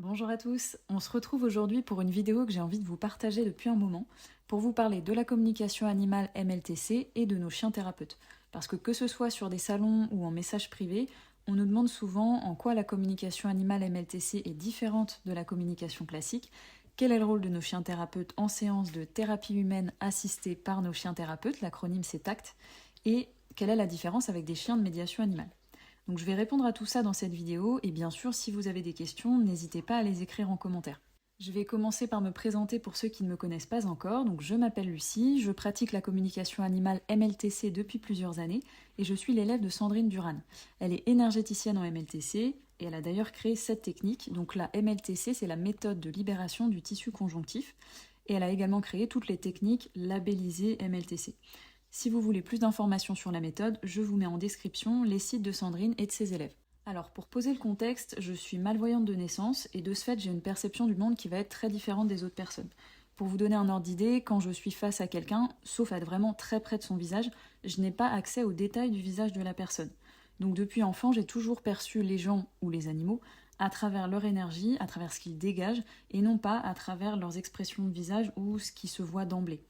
Bonjour à tous, on se retrouve aujourd'hui pour une vidéo que j'ai envie de vous partager depuis un moment pour vous parler de la communication animale MLTC et de nos chiens thérapeutes. Parce que ce soit sur des salons ou en message privé, on nous demande souvent en quoi la communication animale MLTC est différente de la communication classique, quel est le rôle de nos chiens thérapeutes en séance de thérapie humaine assistée par nos chiens thérapeutes, l'acronyme c'est TACT, et quelle est la différence avec des chiens de médiation animale. Donc je vais répondre à tout ça dans cette vidéo et bien sûr si vous avez des questions, n'hésitez pas à les écrire en commentaire. Je vais commencer par me présenter pour ceux qui ne me connaissent pas encore. Donc je m'appelle Lucie, je pratique la communication animale MLTC depuis plusieurs années et je suis l'élève de Sandrine Duran. Elle est énergéticienne en MLTC et elle a d'ailleurs créé cette technique. Donc la MLTC, c'est la méthode de libération du tissu conjonctif et elle a également créé toutes les techniques labellisées MLTC. Si vous voulez plus d'informations sur la méthode, je vous mets en description les sites de Sandrine et de ses élèves. Alors pour poser le contexte, je suis malvoyante de naissance et de ce fait j'ai une perception du monde qui va être très différente des autres personnes. Pour vous donner un ordre d'idée, quand je suis face à quelqu'un, sauf à être vraiment très près de son visage, je n'ai pas accès aux détails du visage de la personne. Donc depuis enfant, j'ai toujours perçu les gens ou les animaux à travers leur énergie, à travers ce qu'ils dégagent, et non pas à travers leurs expressions de visage ou ce qui se voit d'emblée.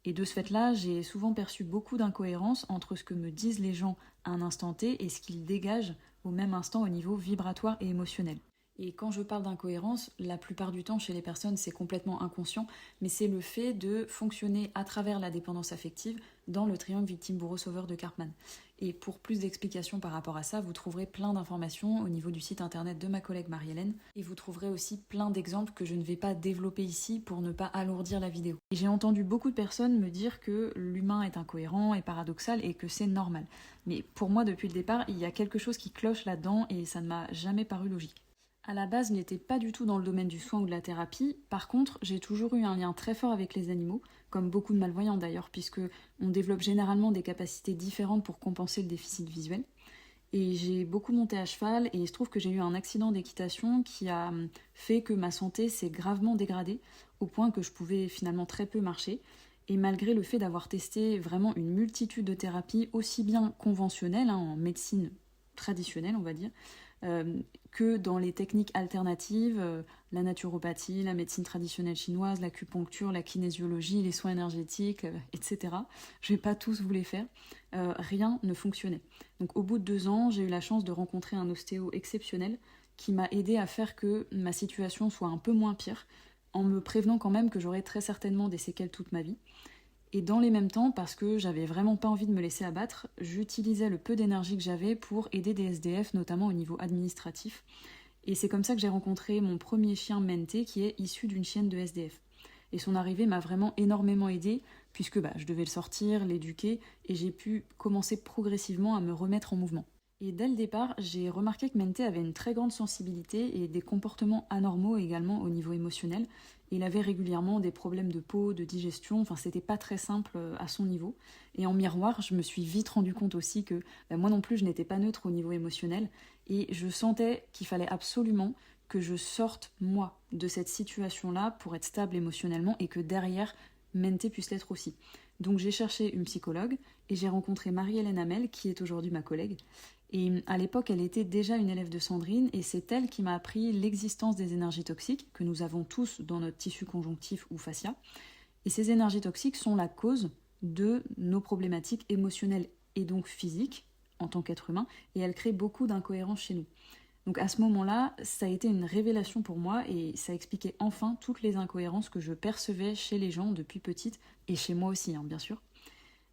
Et de ce fait-là, j'ai souvent perçu beaucoup d'incohérences entre ce que me disent les gens à un instant T et ce qu'ils dégagent au même instant au niveau vibratoire et émotionnel. Et quand je parle d'incohérence, la plupart du temps chez les personnes c'est complètement inconscient, mais c'est le fait de fonctionner à travers la dépendance affective dans le triangle victime-bourreau-sauveur de Karpman. Et pour plus d'explications par rapport à ça, vous trouverez plein d'informations au niveau du site internet de ma collègue Marie-Hélène, et vous trouverez aussi plein d'exemples que je ne vais pas développer ici pour ne pas alourdir la vidéo. Et j'ai entendu beaucoup de personnes me dire que l'humain est incohérent et paradoxal et que c'est normal. Mais pour moi, depuis le départ, il y a quelque chose qui cloche là-dedans et ça ne m'a jamais paru logique. À la base, je n'étais pas du tout dans le domaine du soin ou de la thérapie. Par contre, j'ai toujours eu un lien très fort avec les animaux, comme beaucoup de malvoyants d'ailleurs, puisque on développe généralement des capacités différentes pour compenser le déficit visuel. Et j'ai beaucoup monté à cheval et il se trouve que j'ai eu un accident d'équitation qui a fait que ma santé s'est gravement dégradée, au point que je pouvais finalement très peu marcher. Et malgré le fait d'avoir testé vraiment une multitude de thérapies, aussi bien conventionnelles, en médecine traditionnelle on va dire, que dans les techniques alternatives, la naturopathie, la médecine traditionnelle chinoise, l'acupuncture, la kinésiologie, les soins énergétiques, etc. Je ne vais pas tous vous les faire. Rien ne fonctionnait. Donc au bout de 2 ans, j'ai eu la chance de rencontrer un ostéo exceptionnel qui m'a aidé à faire que ma situation soit un peu moins pire, en me prévenant quand même que j'aurais très certainement des séquelles toute ma vie. Et dans les mêmes temps, parce que j'avais vraiment pas envie de me laisser abattre, j'utilisais le peu d'énergie que j'avais pour aider des SDF, notamment au niveau administratif. Et c'est comme ça que j'ai rencontré mon premier chien Menté, qui est issu d'une chienne de SDF. Et son arrivée m'a vraiment énormément aidée, puisque je devais le sortir, l'éduquer, et j'ai pu commencer progressivement à me remettre en mouvement. Et dès le départ, j'ai remarqué que Menté avait une très grande sensibilité et des comportements anormaux également au niveau émotionnel. Il avait régulièrement des problèmes de peau, de digestion, enfin c'était pas très simple à son niveau. Et en miroir, je me suis vite rendu compte aussi que moi non plus je n'étais pas neutre au niveau émotionnel et je sentais qu'il fallait absolument que je sorte moi de cette situation-là pour être stable émotionnellement et que derrière Menté puisse l'être aussi. Donc j'ai cherché une psychologue et j'ai rencontré Marie-Hélène Hamel qui est aujourd'hui ma collègue. Et à l'époque, elle était déjà une élève de Sandrine et c'est elle qui m'a appris l'existence des énergies toxiques que nous avons tous dans notre tissu conjonctif ou fascia. Et ces énergies toxiques sont la cause de nos problématiques émotionnelles et donc physiques en tant qu'être humain et elles créent beaucoup d'incohérences chez nous. Donc à ce moment-là, ça a été une révélation pour moi et ça expliquait enfin toutes les incohérences que je percevais chez les gens depuis petite et chez moi aussi, bien sûr.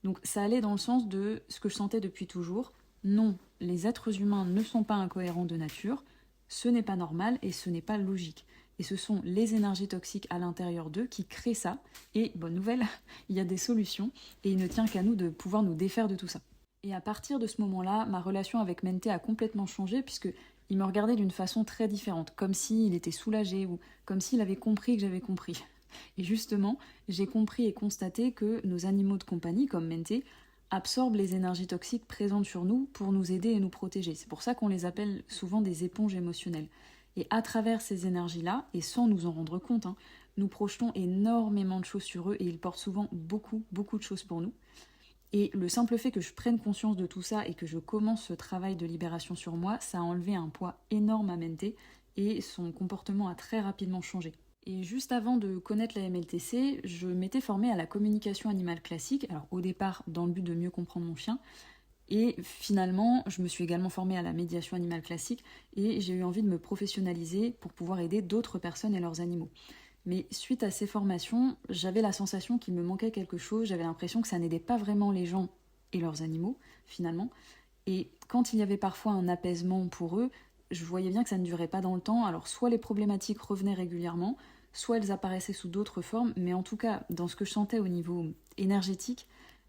Donc ça allait dans le sens de ce que je sentais depuis toujours. Non, les êtres humains ne sont pas incohérents de nature, ce n'est pas normal et ce n'est pas logique. Et ce sont les énergies toxiques à l'intérieur d'eux qui créent ça. Et bonne nouvelle, il y a des solutions et il ne tient qu'à nous de pouvoir nous défaire de tout ça. Et à partir de ce moment-là, ma relation avec Menté a complètement changé puisque il me regardait d'une façon très différente, comme s'il était soulagé ou comme s'il avait compris que j'avais compris. Et justement, j'ai compris et constaté que nos animaux de compagnie, comme Menté, absorbent les énergies toxiques présentes sur nous pour nous aider et nous protéger. C'est pour ça qu'on les appelle souvent des éponges émotionnelles. Et à travers ces énergies-là, et sans nous en rendre compte, nous projetons énormément de choses sur eux et ils portent souvent beaucoup, beaucoup de choses pour nous. Et le simple fait que je prenne conscience de tout ça et que je commence ce travail de libération sur moi, ça a enlevé un poids énorme à Menté et son comportement a très rapidement changé. Et juste avant de connaître la MLTC, je m'étais formée à la communication animale classique, alors au départ dans le but de mieux comprendre mon chien, et finalement je me suis également formée à la médiation animale classique et j'ai eu envie de me professionnaliser pour pouvoir aider d'autres personnes et leurs animaux. Mais suite à ces formations, j'avais la sensation qu'il me manquait quelque chose, j'avais l'impression que ça n'aidait pas vraiment les gens et leurs animaux, finalement. Et quand il y avait parfois un apaisement pour eux, je voyais bien que ça ne durait pas dans le temps, alors soit les problématiques revenaient régulièrement, soit elles apparaissaient sous d'autres formes, mais en tout cas, dans ce que je sentais au niveau énergétique,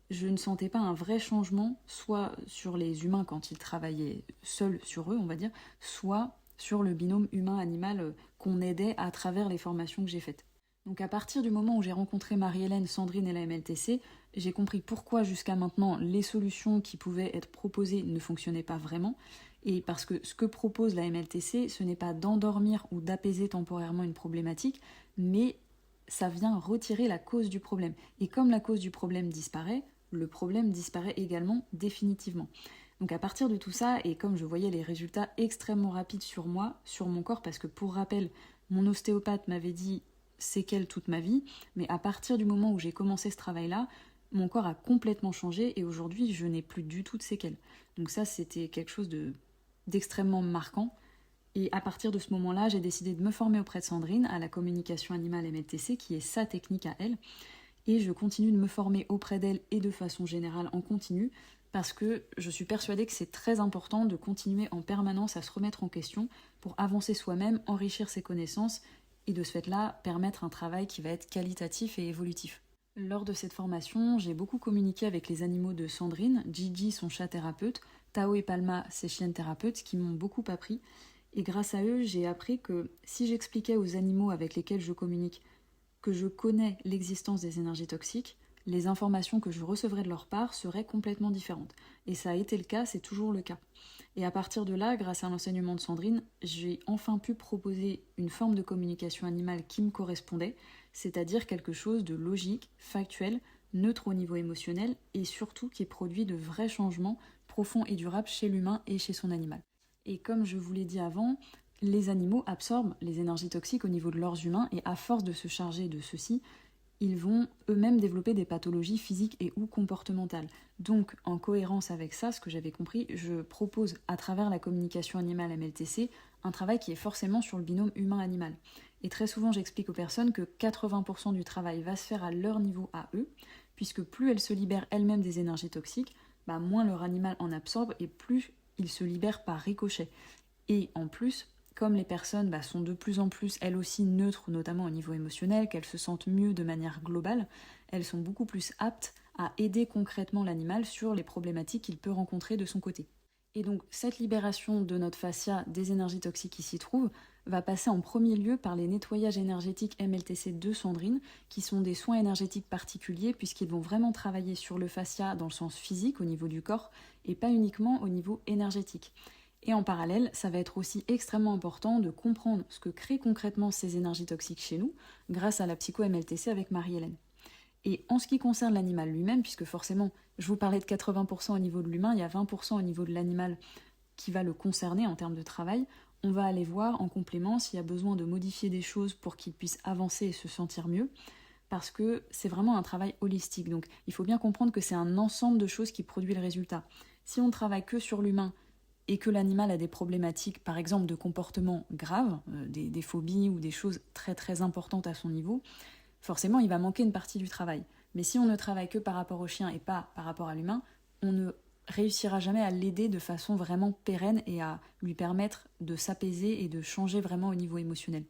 je ne sentais pas un vrai changement, soit sur les humains quand ils travaillaient seuls sur eux, on va dire, soit sur le binôme humain-animal qu'on aidait à travers les formations que j'ai faites. Donc à partir du moment où j'ai rencontré Marie-Hélène, Sandrine et la MLTC, j'ai compris pourquoi jusqu'à maintenant les solutions qui pouvaient être proposées ne fonctionnaient pas vraiment. Et parce que ce que propose la MLTC, ce n'est pas d'endormir ou d'apaiser temporairement une problématique, mais ça vient retirer la cause du problème. Et comme la cause du problème disparaît, le problème disparaît également définitivement. Donc à partir de tout ça, et comme je voyais les résultats extrêmement rapides sur moi, sur mon corps, parce que pour rappel, mon ostéopathe m'avait dit séquelles toute ma vie, mais à partir du moment où j'ai commencé ce travail-là, mon corps a complètement changé et aujourd'hui je n'ai plus du tout de séquelles. Donc ça c'était quelque chose d'extrêmement marquant. Et à partir de ce moment-là, j'ai décidé de me former auprès de Sandrine à la communication animale MLTC, qui est sa technique à elle. Et je continue de me former auprès d'elle et de façon générale en continu, parce que je suis persuadée que c'est très important de continuer en permanence à se remettre en question pour avancer soi-même, enrichir ses connaissances et de ce fait-là permettre un travail qui va être qualitatif et évolutif. Lors de cette formation, j'ai beaucoup communiqué avec les animaux de Sandrine, Gigi son chat thérapeute, Tao et Palma ses chiennes thérapeutes qui m'ont beaucoup appris. Et grâce à eux, j'ai appris que si j'expliquais aux animaux avec lesquels je communique que je connais l'existence des énergies toxiques, les informations que je recevrais de leur part seraient complètement différentes. Et ça a été le cas, c'est toujours le cas. Et à partir de là, grâce à l'enseignement de Sandrine, j'ai enfin pu proposer une forme de communication animale qui me correspondait, c'est-à-dire quelque chose de logique, factuel, neutre au niveau émotionnel et surtout qui produit de vrais changements profonds et durables chez l'humain et chez son animal. Et comme je vous l'ai dit avant, les animaux absorbent les énergies toxiques au niveau de leurs humains et à force de se charger de ceci, ils vont eux-mêmes développer des pathologies physiques et ou comportementales. Donc, en cohérence avec ça, ce que j'avais compris, je propose à travers la communication animale MLTC un travail qui est forcément sur le binôme humain-animal. Et très souvent, j'explique aux personnes que 80% du travail va se faire à leur niveau à eux, puisque plus elles se libèrent elles-mêmes des énergies toxiques, moins leur animal en absorbe et plus il se libère par ricochet. Et en plus, comme les personnes sont de plus en plus, elles aussi, neutres, notamment au niveau émotionnel, qu'elles se sentent mieux de manière globale, elles sont beaucoup plus aptes à aider concrètement l'animal sur les problématiques qu'il peut rencontrer de son côté. Et donc, cette libération de notre fascia des énergies toxiques qui s'y trouvent va passer en premier lieu par les nettoyages énergétiques MLTC de Sandrine, qui sont des soins énergétiques particuliers puisqu'ils vont vraiment travailler sur le fascia dans le sens physique, au niveau du corps, et pas uniquement au niveau énergétique. Et en parallèle, ça va être aussi extrêmement important de comprendre ce que créent concrètement ces énergies toxiques chez nous, grâce à la psycho-MLTC avec Marie-Hélène. Et en ce qui concerne l'animal lui-même, puisque forcément, je vous parlais de 80% au niveau de l'humain, il y a 20% au niveau de l'animal qui va le concerner en termes de travail, on va aller voir en complément s'il y a besoin de modifier des choses pour qu'il puisse avancer et se sentir mieux, parce que c'est vraiment un travail holistique. Donc il faut bien comprendre que c'est un ensemble de choses qui produit le résultat. Si on ne travaille que sur l'humain, et que l'animal a des problématiques, par exemple de comportement grave, des phobies ou des choses très très importantes à son niveau, forcément il va manquer une partie du travail. Mais si on ne travaille que par rapport au chien et pas par rapport à l'humain, on ne réussira jamais à l'aider de façon vraiment pérenne et à lui permettre de s'apaiser et de changer vraiment au niveau émotionnel.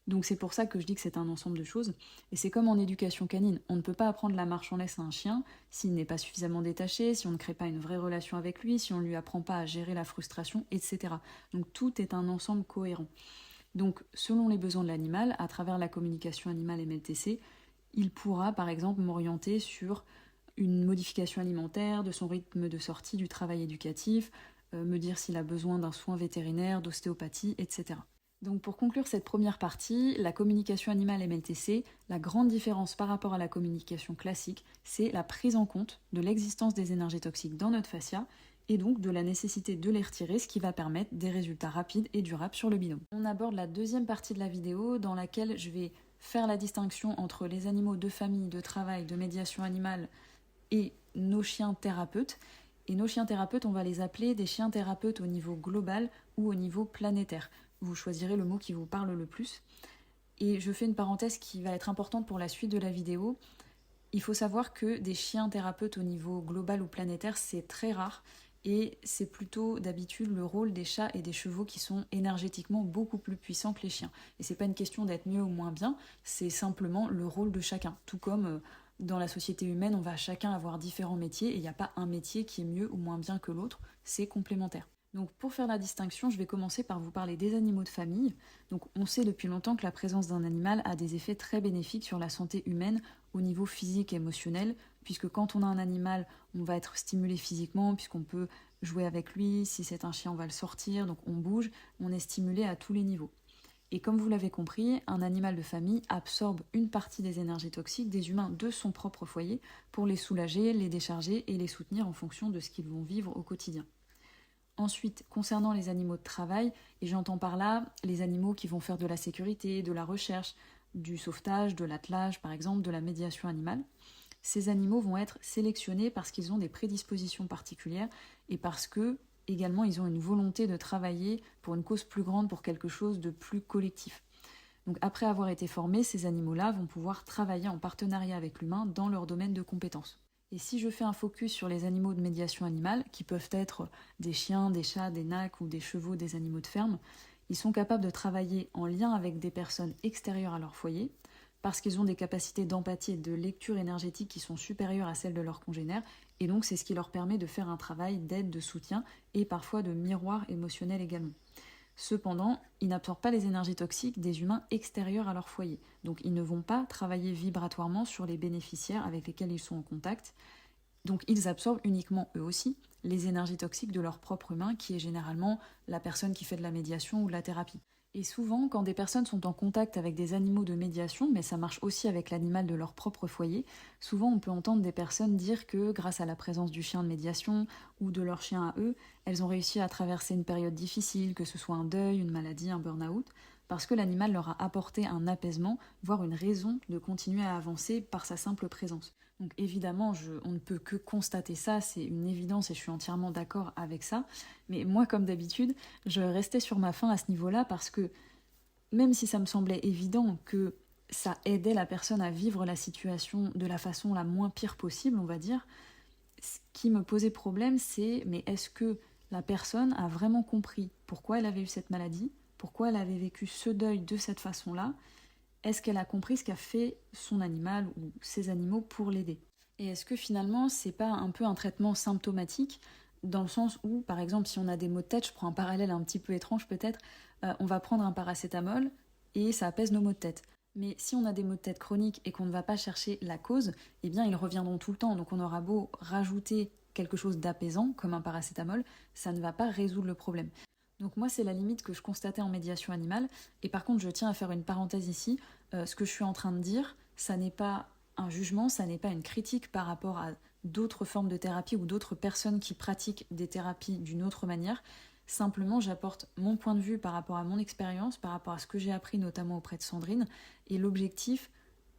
Donc c'est pour ça que je dis que c'est un ensemble de choses. Et c'est comme en éducation canine. On ne peut pas apprendre la marche en laisse à un chien s'il n'est pas suffisamment détaché, si on ne crée pas une vraie relation avec lui, si on ne lui apprend pas à gérer la frustration, etc. Donc tout est un ensemble cohérent. Donc selon les besoins de l'animal, à travers la communication animale MLTC, il pourra par exemple m'orienter sur une modification alimentaire, de son rythme de sortie du travail éducatif, me dire s'il a besoin d'un soin vétérinaire, d'ostéopathie, etc. Donc pour conclure cette première partie, la communication animale MLTC, la grande différence par rapport à la communication classique, c'est la prise en compte de l'existence des énergies toxiques dans notre fascia et donc de la nécessité de les retirer, ce qui va permettre des résultats rapides et durables sur le binôme. On aborde la deuxième partie de la vidéo dans laquelle je vais faire la distinction entre les animaux de famille, de travail, de médiation animale et nos chiens thérapeutes. Et nos chiens thérapeutes, on va les appeler des chiens thérapeutes au niveau global ou au niveau planétaire. Vous choisirez le mot qui vous parle le plus. Et je fais une parenthèse qui va être importante pour la suite de la vidéo. Il faut savoir que des chiens thérapeutes au niveau global ou planétaire, c'est très rare. Et c'est plutôt d'habitude le rôle des chats et des chevaux qui sont énergétiquement beaucoup plus puissants que les chiens. Et c'est pas une question d'être mieux ou moins bien, c'est simplement le rôle de chacun. Tout comme dans la société humaine, on va chacun avoir différents métiers et il n'y a pas un métier qui est mieux ou moins bien que l'autre, c'est complémentaire. Donc pour faire la distinction, je vais commencer par vous parler des animaux de famille. Donc on sait depuis longtemps que la présence d'un animal a des effets très bénéfiques sur la santé humaine au niveau physique et émotionnel, puisque quand on a un animal, on va être stimulé physiquement, puisqu'on peut jouer avec lui, si c'est un chien, on va le sortir, donc on bouge, on est stimulé à tous les niveaux. Et comme vous l'avez compris, un animal de famille absorbe une partie des énergies toxiques des humains de son propre foyer pour les soulager, les décharger et les soutenir en fonction de ce qu'ils vont vivre au quotidien. Ensuite, concernant les animaux de travail, et j'entends par là les animaux qui vont faire de la sécurité, de la recherche, du sauvetage, de l'attelage par exemple, de la médiation animale, ces animaux vont être sélectionnés parce qu'ils ont des prédispositions particulières et parce que également ils ont une volonté de travailler pour une cause plus grande, pour quelque chose de plus collectif. Donc après avoir été formés, ces animaux-là vont pouvoir travailler en partenariat avec l'humain dans leur domaine de compétences. Et si je fais un focus sur les animaux de médiation animale, qui peuvent être des chiens, des chats, des nacs ou des chevaux, des animaux de ferme, ils sont capables de travailler en lien avec des personnes extérieures à leur foyer, parce qu'ils ont des capacités d'empathie et de lecture énergétique qui sont supérieures à celles de leurs congénères, et donc c'est ce qui leur permet de faire un travail d'aide, de soutien, et parfois de miroir émotionnel également. Cependant, ils n'absorbent pas les énergies toxiques des humains extérieurs à leur foyer. Donc ils ne vont pas travailler vibratoirement sur les bénéficiaires avec lesquels ils sont en contact. Donc ils absorbent uniquement, eux aussi, les énergies toxiques de leur propre humain, qui est généralement la personne qui fait de la médiation ou de la thérapie. Et souvent, quand des personnes sont en contact avec des animaux de médiation, mais ça marche aussi avec l'animal de leur propre foyer, souvent on peut entendre des personnes dire que grâce à la présence du chien de médiation ou de leur chien à eux, elles ont réussi à traverser une période difficile, que ce soit un deuil, une maladie, un burn-out, parce que l'animal leur a apporté un apaisement, voire une raison de continuer à avancer par sa simple présence. Donc évidemment, on ne peut que constater ça, c'est une évidence et je suis entièrement d'accord avec ça. Mais moi, comme d'habitude, je restais sur ma faim à ce niveau-là parce que même si ça me semblait évident que ça aidait la personne à vivre la situation de la façon la moins pire possible, on va dire, ce qui me posait problème, c'est mais est-ce que la personne a vraiment compris pourquoi elle avait eu cette maladie, pourquoi elle avait vécu ce deuil de cette façon-là? Est-ce qu'elle a compris ce qu'a fait son animal ou ses animaux pour l'aider? Et est-ce que finalement, c'est pas un peu un traitement symptomatique, dans le sens où, par exemple, si on a des maux de tête, je prends un parallèle un petit peu étrange peut-être, on va prendre un paracétamol et ça apaise nos maux de tête. Mais si on a des maux de tête chroniques et qu'on ne va pas chercher la cause, eh bien ils reviendront tout le temps. Donc on aura beau rajouter quelque chose d'apaisant, comme un paracétamol, ça ne va pas résoudre le problème. Donc moi, c'est la limite que je constatais en médiation animale. Et par contre, je tiens à faire une parenthèse ici. Ce que je suis en train de dire, ça n'est pas un jugement, ça n'est pas une critique par rapport à d'autres formes de thérapie ou d'autres personnes qui pratiquent des thérapies d'une autre manière. Simplement, j'apporte mon point de vue par rapport à mon expérience, par rapport à ce que j'ai appris notamment auprès de Sandrine. Et l'objectif,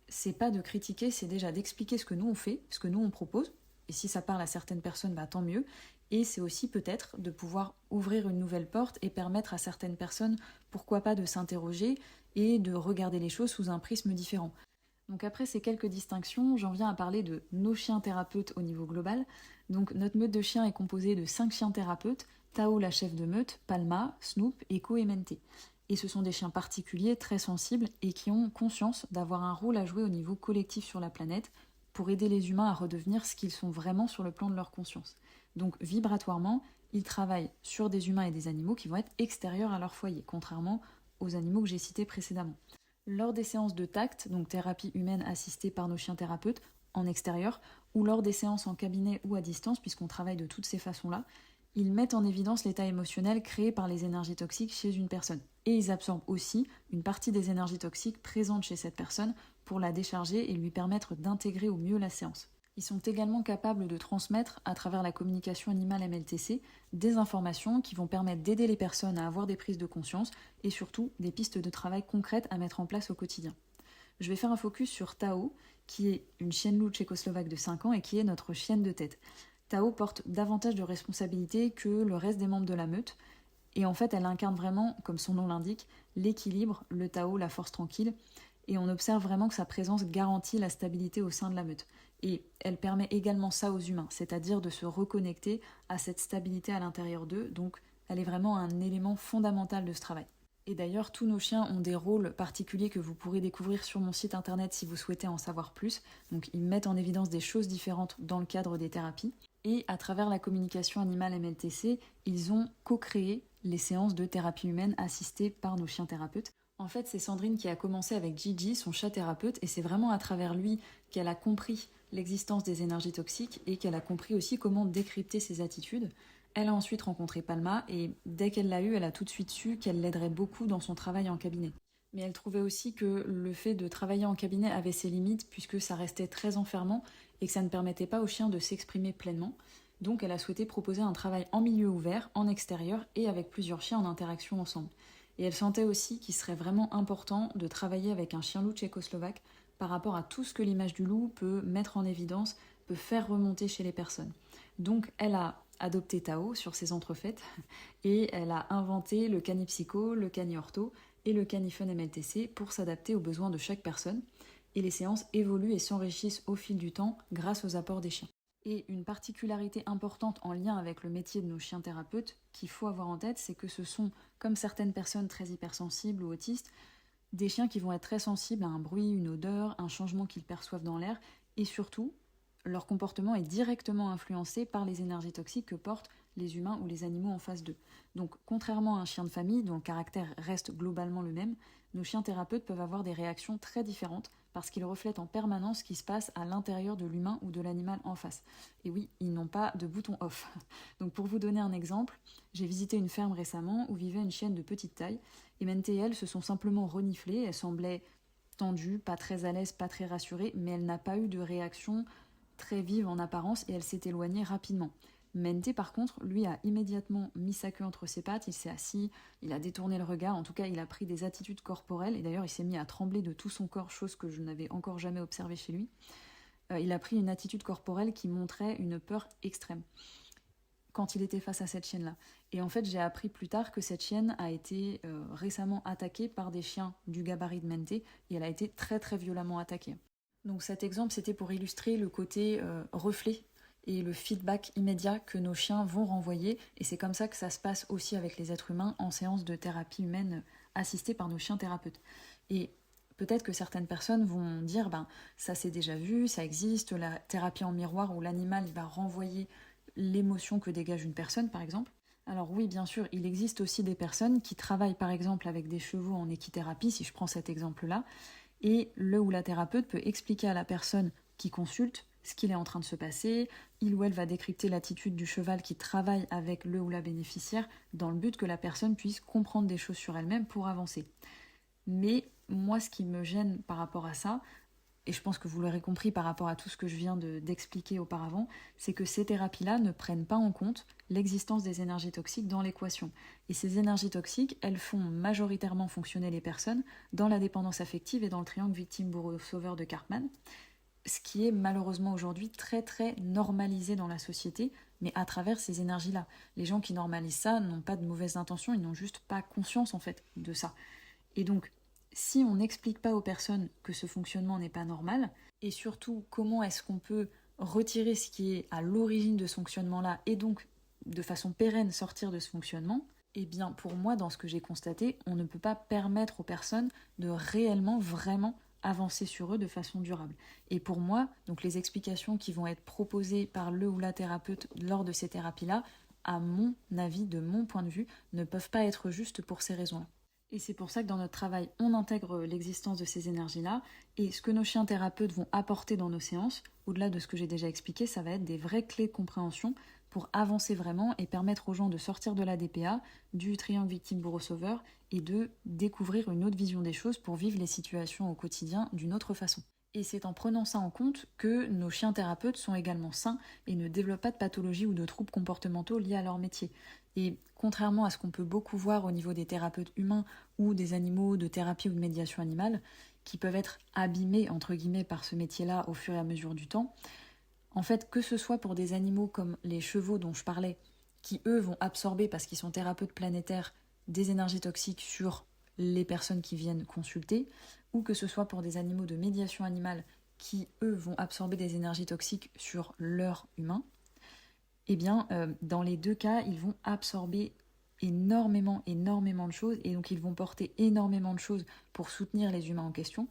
c'est pas de critiquer, c'est déjà d'expliquer ce que nous on fait, ce que nous on propose. Et si ça parle à certaines personnes, bah tant mieux. Et c'est aussi peut-être de pouvoir ouvrir une nouvelle porte et permettre à certaines personnes, pourquoi pas, de s'interroger et de regarder les choses sous un prisme différent. Donc après ces quelques distinctions, j'en viens à parler de nos chiens thérapeutes au niveau global. Donc notre meute de chiens est composée de 5 chiens thérapeutes, Tao la chef de meute, Palma, Snoop, Echo et Mente. Et ce sont des chiens particuliers, très sensibles et qui ont conscience d'avoir un rôle à jouer au niveau collectif sur la planète pour aider les humains à redevenir ce qu'ils sont vraiment sur le plan de leur conscience. Donc vibratoirement, ils travaillent sur des humains et des animaux qui vont être extérieurs à leur foyer, contrairement aux animaux que j'ai cités précédemment. Lors des séances de tact, donc thérapie humaine assistée par nos chiens thérapeutes, en extérieur, ou lors des séances en cabinet ou à distance, puisqu'on travaille de toutes ces façons-là, ils mettent en évidence l'état émotionnel créé par les énergies toxiques chez une personne. Et ils absorbent aussi une partie des énergies toxiques présentes chez cette personne pour la décharger et lui permettre d'intégrer au mieux la séance. Ils sont également capables de transmettre, à travers la communication animale MLTC, des informations qui vont permettre d'aider les personnes à avoir des prises de conscience et surtout des pistes de travail concrètes à mettre en place au quotidien. Je vais faire un focus sur Tao, qui est une chienne loup tchécoslovaque de 5 ans et qui est notre chienne de tête. Tao porte davantage de responsabilités que le reste des membres de la meute, et en fait elle incarne vraiment, comme son nom l'indique, l'équilibre, le Tao, la force tranquille, et on observe vraiment que sa présence garantit la stabilité au sein de la meute. Et elle permet également ça aux humains, c'est-à-dire de se reconnecter à cette stabilité à l'intérieur d'eux, donc elle est vraiment un élément fondamental de ce travail. Et d'ailleurs, tous nos chiens ont des rôles particuliers que vous pourrez découvrir sur mon site internet si vous souhaitez en savoir plus. Donc ils mettent en évidence des choses différentes dans le cadre des thérapies. Et à travers la communication animale MLTC, ils ont co-créé les séances de thérapie humaine assistées par nos chiens thérapeutes. En fait, c'est Sandrine qui a commencé avec Gigi, son chat thérapeute, et c'est vraiment à travers lui qu'elle a compris l'existence des énergies toxiques et qu'elle a compris aussi comment décrypter ses attitudes. Elle a ensuite rencontré Palma et dès qu'elle l'a eue, elle a tout de suite su qu'elle l'aiderait beaucoup dans son travail en cabinet. Mais elle trouvait aussi que le fait de travailler en cabinet avait ses limites puisque ça restait très enfermant et que ça ne permettait pas au chien de s'exprimer pleinement. Donc elle a souhaité proposer un travail en milieu ouvert, en extérieur et avec plusieurs chiens en interaction ensemble. Et elle sentait aussi qu'il serait vraiment important de travailler avec un chien loup tchécoslovaque par rapport à tout ce que l'image du loup peut mettre en évidence, peut faire remonter chez les personnes. Donc elle a adopté Tao sur ses entrefaites et elle a inventé le Canipsycho, le Cani-Ortho et le Canifun MLTC pour s'adapter aux besoins de chaque personne. Et les séances évoluent et s'enrichissent au fil du temps grâce aux apports des chiens. Et une particularité importante en lien avec le métier de nos chiens thérapeutes qu'il faut avoir en tête, c'est que ce sont, comme certaines personnes très hypersensibles ou autistes, des chiens qui vont être très sensibles à un bruit, une odeur, un changement qu'ils perçoivent dans l'air, et surtout, leur comportement est directement influencé par les énergies toxiques que portent les humains ou les animaux en face d'eux. Donc, contrairement à un chien de famille, dont le caractère reste globalement le même, nos chiens thérapeutes peuvent avoir des réactions très différentes parce qu'ils reflètent en permanence ce qui se passe à l'intérieur de l'humain ou de l'animal en face. Et oui, ils n'ont pas de bouton off. Donc pour vous donner un exemple, j'ai visité une ferme récemment où vivait une chienne de petite taille, et Mente et elle se sont simplement reniflées, elle semblait tendue, pas très à l'aise, pas très rassurée, mais elle n'a pas eu de réaction très vive en apparence et elle s'est éloignée rapidement. Mente, par contre, lui a immédiatement mis sa queue entre ses pattes, il s'est assis, il a détourné le regard, en tout cas il a pris des attitudes corporelles, et d'ailleurs il s'est mis à trembler de tout son corps, chose que je n'avais encore jamais observée chez lui. Il a pris une attitude corporelle qui montrait une peur extrême quand il était face à cette chienne-là. Et en fait, j'ai appris plus tard que cette chienne a été récemment attaquée par des chiens du gabarit de Mente, et elle a été très très violemment attaquée. Donc cet exemple, c'était pour illustrer le côté reflet et le feedback immédiat que nos chiens vont renvoyer. Et c'est comme ça que ça se passe aussi avec les êtres humains en séance de thérapie humaine assistée par nos chiens thérapeutes. Et peut-être que certaines personnes vont dire, ça c'est déjà vu, ça existe, la thérapie en miroir où l'animal il va renvoyer l'émotion que dégage une personne, par exemple. Alors oui, bien sûr, il existe aussi des personnes qui travaillent par exemple avec des chevaux en équithérapie, si je prends cet exemple-là, et le ou la thérapeute peut expliquer à la personne qui consulte ce qu'il est en train de se passer, il ou elle va décrypter l'attitude du cheval qui travaille avec le ou la bénéficiaire dans le but que la personne puisse comprendre des choses sur elle-même pour avancer. Mais moi, ce qui me gêne par rapport à ça, et je pense que vous l'aurez compris par rapport à tout ce que je viens d'expliquer auparavant, c'est que ces thérapies-là ne prennent pas en compte l'existence des énergies toxiques dans l'équation. Et ces énergies toxiques, elles font majoritairement fonctionner les personnes dans la dépendance affective et dans le triangle victime-bourreau-sauveur de Karpman, ce qui est malheureusement aujourd'hui très très normalisé dans la société, mais à travers ces énergies-là. Les gens qui normalisent ça n'ont pas de mauvaises intentions, ils n'ont juste pas conscience en fait de ça. Et donc, si on n'explique pas aux personnes que ce fonctionnement n'est pas normal, et surtout comment est-ce qu'on peut retirer ce qui est à l'origine de ce fonctionnement-là, et donc de façon pérenne sortir de ce fonctionnement, eh bien pour moi, dans ce que j'ai constaté, on ne peut pas permettre aux personnes de réellement, vraiment avancer sur eux de façon durable. Et pour moi, donc les explications qui vont être proposées par le ou la thérapeute lors de ces thérapies-là, à mon avis, de mon point de vue, ne peuvent pas être justes pour ces raisons-là. Et c'est pour ça que dans notre travail, on intègre l'existence de ces énergies-là, et ce que nos chiens thérapeutes vont apporter dans nos séances, au-delà de ce que j'ai déjà expliqué, ça va être des vraies clés de compréhension pour avancer vraiment et permettre aux gens de sortir de la DPA, du triangle victime-bourreau-sauveur, et de découvrir une autre vision des choses pour vivre les situations au quotidien d'une autre façon. Et c'est en prenant ça en compte que nos chiens thérapeutes sont également sains et ne développent pas de pathologies ou de troubles comportementaux liés à leur métier. Et contrairement à ce qu'on peut beaucoup voir au niveau des thérapeutes humains ou des animaux de thérapie ou de médiation animale, qui peuvent être abîmés entre guillemets par ce métier-là au fur et à mesure du temps, en fait, que ce soit pour des animaux comme les chevaux dont je parlais, qui eux vont absorber, parce qu'ils sont thérapeutes planétaires, des énergies toxiques sur les personnes qui viennent consulter, ou que ce soit pour des animaux de médiation animale qui, eux, vont absorber des énergies toxiques sur leur humain, eh bien, dans les deux cas, ils vont absorber énormément de choses, et donc ils vont porter énormément de choses pour soutenir les humains en question.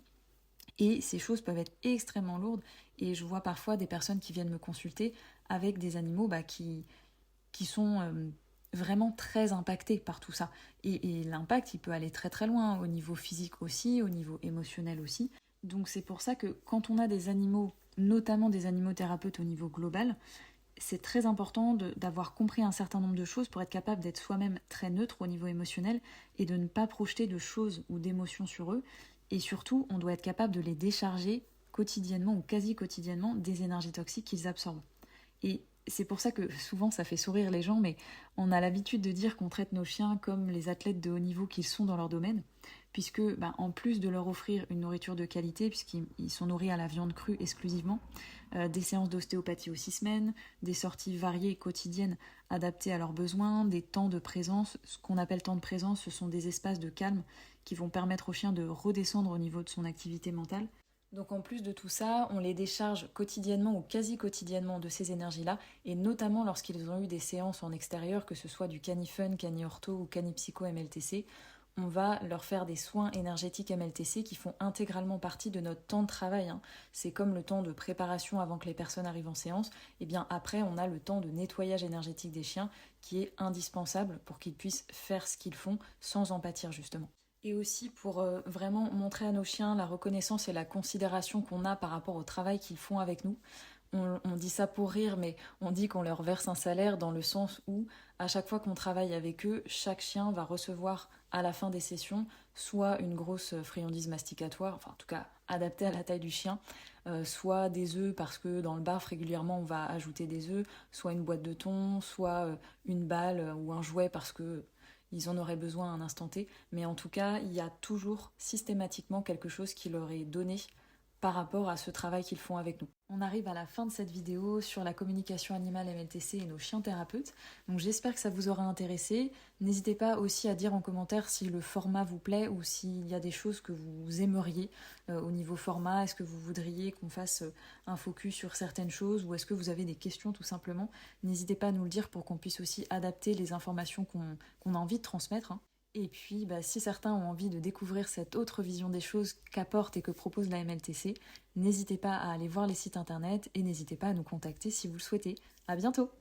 Et ces choses peuvent être extrêmement lourdes, et je vois parfois des personnes qui viennent me consulter avec des animaux qui sont vraiment très impactés par tout ça. Et l'impact, il peut aller très très loin, au niveau physique aussi, au niveau émotionnel aussi. Donc c'est pour ça que quand on a des animaux, notamment des animaux thérapeutes au niveau global, c'est très important d'avoir compris un certain nombre de choses pour être capable d'être soi-même très neutre au niveau émotionnel et de ne pas projeter de choses ou d'émotions sur eux. Et surtout, on doit être capable de les décharger quotidiennement ou quasi quotidiennement des énergies toxiques qu'ils absorbent. Et c'est pour ça que souvent ça fait sourire les gens, mais on a l'habitude de dire qu'on traite nos chiens comme les athlètes de haut niveau qu'ils sont dans leur domaine, puisque en plus de leur offrir une nourriture de qualité, puisqu'ils sont nourris à la viande crue exclusivement, des séances d'ostéopathie aux 6 semaines, des sorties variées quotidiennes adaptées à leurs besoins, des temps de présence. Ce qu'on appelle temps de présence, ce sont des espaces de calme qui vont permettre au chien de redescendre au niveau de son activité mentale. Donc en plus de tout ça, on les décharge quotidiennement ou quasi quotidiennement de ces énergies-là, et notamment lorsqu'ils ont eu des séances en extérieur, que ce soit du Canifun, Cani-Ortho ou Cani-Psycho MLTC, on va leur faire des soins énergétiques MLTC qui font intégralement partie de notre temps de travail. C'est comme le temps de préparation avant que les personnes arrivent en séance, et bien après on a le temps de nettoyage énergétique des chiens qui est indispensable pour qu'ils puissent faire ce qu'ils font sans en pâtir justement. Et aussi pour vraiment montrer à nos chiens la reconnaissance et la considération qu'on a par rapport au travail qu'ils font avec nous. On dit ça pour rire, mais on dit qu'on leur verse un salaire dans le sens où, à chaque fois qu'on travaille avec eux, chaque chien va recevoir à la fin des sessions soit une grosse friandise masticatoire, enfin en tout cas adaptée à la taille du chien, soit des œufs parce que dans le baf régulièrement on va ajouter des œufs, soit une boîte de thon, soit une balle ou un jouet parce que ils en auraient besoin à un instant T, mais en tout cas, il y a toujours systématiquement quelque chose qui leur est donné par rapport à ce travail qu'ils font avec nous. On arrive à la fin de cette vidéo sur la communication animale MLTC et nos chiens thérapeutes, donc j'espère que ça vous aura intéressé. N'hésitez pas aussi à dire en commentaire si le format vous plaît ou s'il y a des choses que vous aimeriez au niveau format. Est-ce que vous voudriez qu'on fasse un focus sur certaines choses ou est-ce que vous avez des questions tout simplement? N'hésitez pas à nous le dire pour qu'on puisse aussi adapter les informations qu'on a envie de transmettre. Et puis, si certains ont envie de découvrir cette autre vision des choses qu'apporte et que propose la MLTC, n'hésitez pas à aller voir les sites internet et n'hésitez pas à nous contacter si vous le souhaitez. À bientôt!